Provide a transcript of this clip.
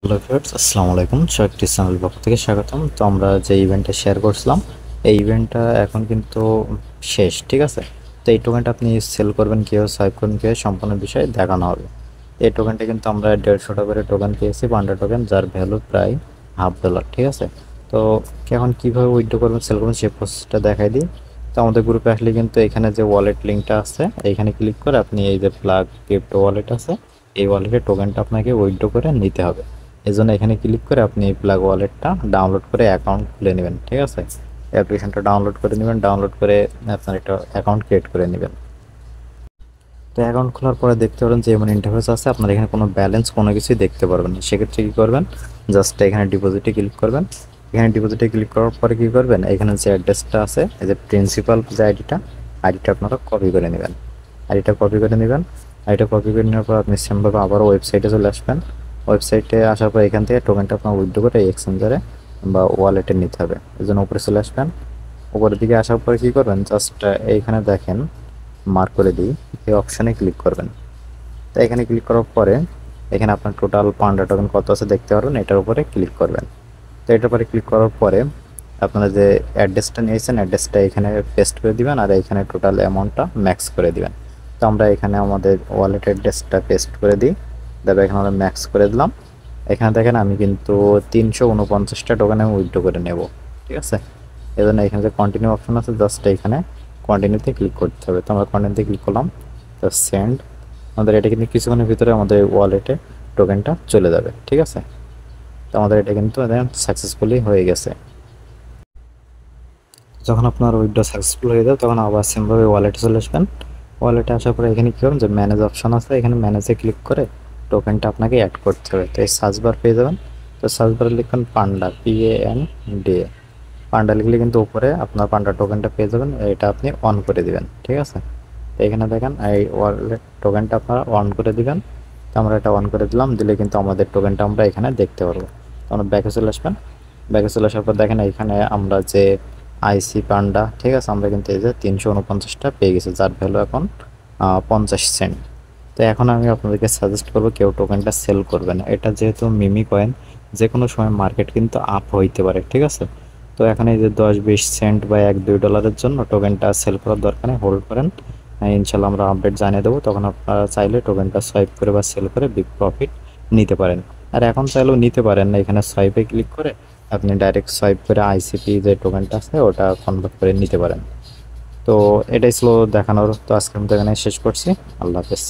Hello viewers, আসসালামু আলাইকুম। শয়েকটি channel পক্ষ থেকে স্বাগতম। তো আমরা যে ইভেন্টটা শেয়ার করছিলাম, এই ইভেন্টটা এখন কিন্তু শেষ, ঠিক আছে? তো এই টোকেনটা আপনি সেল করবেন কীভাবে, সোয়াইপ করবেন কীভাবে, সম্পূর্ণ বিষয় দেখানো হবে। এই টোকেনটা কিন্তু আমরা 150টা করে টোকেন পেয়েছি, পান্ডা টোকেন, যার ভ্যালু প্রায় $1/2, ঠিক আছে? তো এখন কীভাবে উইথড্র করবেন, সেল করবেন সেই প্রসেসটা দেখাই দিই। তো আমাদের গ্রুপে আসলে কিন্তু এখানে যে ওয়ালেট লিঙ্কটা আছে, এইখানে ক্লিক করে আপনি এই যে প্লাগ ক্রিপ্টো ওয়ালেট আছে, এই ওয়ালেটের টোকেনটা আপনাকে উইথড্র করে নিতে হবে। এজন্য এখানে ক্লিক করে আপনি প্লাগ ওয়ালেটটা ডাউনলোড করে অ্যাকাউন্ট খুলে নেবেন, ঠিক আছে? অ্যাপ্লিকেশনটা ডাউনলোড করে নেবেন, ডাউনলোড করে আপনার একটা অ্যাকাউন্ট ক্রিয়েট করে নেবেন। তো অ্যাকাউন্ট খোলার পরে দেখতে পারেন যে এমন ইন্টারফেস আছে, আপনার এখানে কোনো ব্যালেন্স কোনো কিছুই দেখতে পারবেন না। সেক্ষেত্রে কী করবেন, জাস্ট এখানে ডিপোজিটে ক্লিক করবেন। এখানে ডিপোজিটে ক্লিক করার পরে কী করবেন, এখানে যে অ্যাড্রেসটা আছে, এই যে প্রিন্সিপাল যে আইডিটা আপনারা কপি করে নেবেন। আইডিটা কপি করে নেবেন। আইডিটা কপি করে নেওয়ার পর আপনি সেমভাবে আবারও ওয়েবসাইটে চলে আসবেন। ওয়েবসাইটে আসার পর এখান থেকে টোকেনটা আপনার উইথড্র করে এক্সচেঞ্জারে বা ওয়ালেটে নিতে হবে। এই জন্য উপরে চলে আসবেন। উপরের দিকে আসার পরে কী করবেন, জাস্ট এইখানে দেখেন মার্ক করে দিই, এই অপশানে ক্লিক করবেন। তো এখানে ক্লিক করার পরে এখানে আপনার টোটাল পান্ডা টোকেন কত আছে দেখতে পারবেন, এটার উপরে ক্লিক করবেন। তো এটার উপরে ক্লিক করার পরে আপনারা যে অ্যাড্রেসটা নিয়েছেন, অ্যাড্রেসটা এখানে পেস্ট করে দিবেন আর এখানে টোটাল অ্যামাউন্টটা ম্যাক্স করে দিবেন। তো আমরা এখানে আমাদের ওয়ালেট অ্যাড্রেসটা পেস্ট করে দিই, তারপর এখানে আমরা ম্যাক্স করে দিলাম। এখানে দেখেন আমি কিন্তু 349টা টোকেন আমি উইথড্র করে নেব, ঠিক আছে? এই জন্য এখানে যে কন্টিনিউ অপশন আছে, জাস্ট এখানে কন্টিনিউতে ক্লিক করতে হবে। তো আমরা কন্টিনিউতে ক্লিক করলাম, তো সেন্ড। আমাদের এটা কিন্তু কিছুক্ষণের ভিতরে আমাদের ওয়ালেটে টোকেনটা চলে যাবে, ঠিক আছে? তো আমাদের এটা কিন্তু সাকসেসফুলি হয়ে গেছে। যখন আপনার উইথড্র সাকসেসফুল হয়ে যাবে তখন আবার সেমভাবে ওয়ালেটে চলে আসবেন। ওয়ালেটে আসার পরে এখানে কী করবেন, যে ম্যানেজ অপশন আছে, এখানে ম্যানেজে ক্লিক করে টোকেনটা আপনাকে অ্যাড করতে হবে। তো এই সার্চ বার পেয়ে যাবেন। তো সার্চ বারে লিখবেন পান্ডা, PANDA। পান্ডা লিখলে কিন্তু উপরে আপনার পান্ডা টোকেনটা পেয়ে যাবেন, এটা আপনি অন করে দিবেন, ঠিক আছে? তো এখানে দেখেন এই ওয়ালেট টোকেনটা আপনারা অন করে দিবেন। তো আমরা এটা অন করে দিলাম, দিলে কিন্তু আমাদের টোকেনটা আমরা এখানে দেখতে পারবো। তো আমরা ব্যাকে চলে আসবেন। ব্যাকে চলে আসার পর দেখেন এইখানে আমরা যে আইসি পান্ডা, ঠিক আছে, আমরা কিন্তু এই যে 349টা পেয়ে গেছি, যার ভ্যালু এখন 50 সেন্ট। তো এখন আমি আপনাদেরকে সাজেস্ট করবো কেউ টোকেনটা সেল করবে না। এটা যেহেতু মিমি কয়েন, যে কোনো সময় মার্কেট কিন্তু আপ হইতে পারে, ঠিক আছে? তো এখন এই যে 10-20 সেন্ট বা $1-2 জন্য টোকেনটা সেল করার দরকার নেই, হোল্ড করেন। ইনশাল্লাহ আমরা আপডেট জানিয়ে দেবো, তখন আপনারা চাইলে টোকেনটা সোয়াইপ করে বা সেল করে বিগ প্রফিট নিতে পারেন। আর এখন চাইলেও নিতে পারেন না, এখানে সোয়াইপে ক্লিক করে আপনি ডাইরেক্ট সোয়াইপ করে আইসিপি যে টোকেনটা আছে ওটা কনভার্ট করে নিতে পারেন। তো এটাই ছিল দেখানোর। তো আজকের মতো এখানে শেষ করছি। আল্লাহ হাফেজ।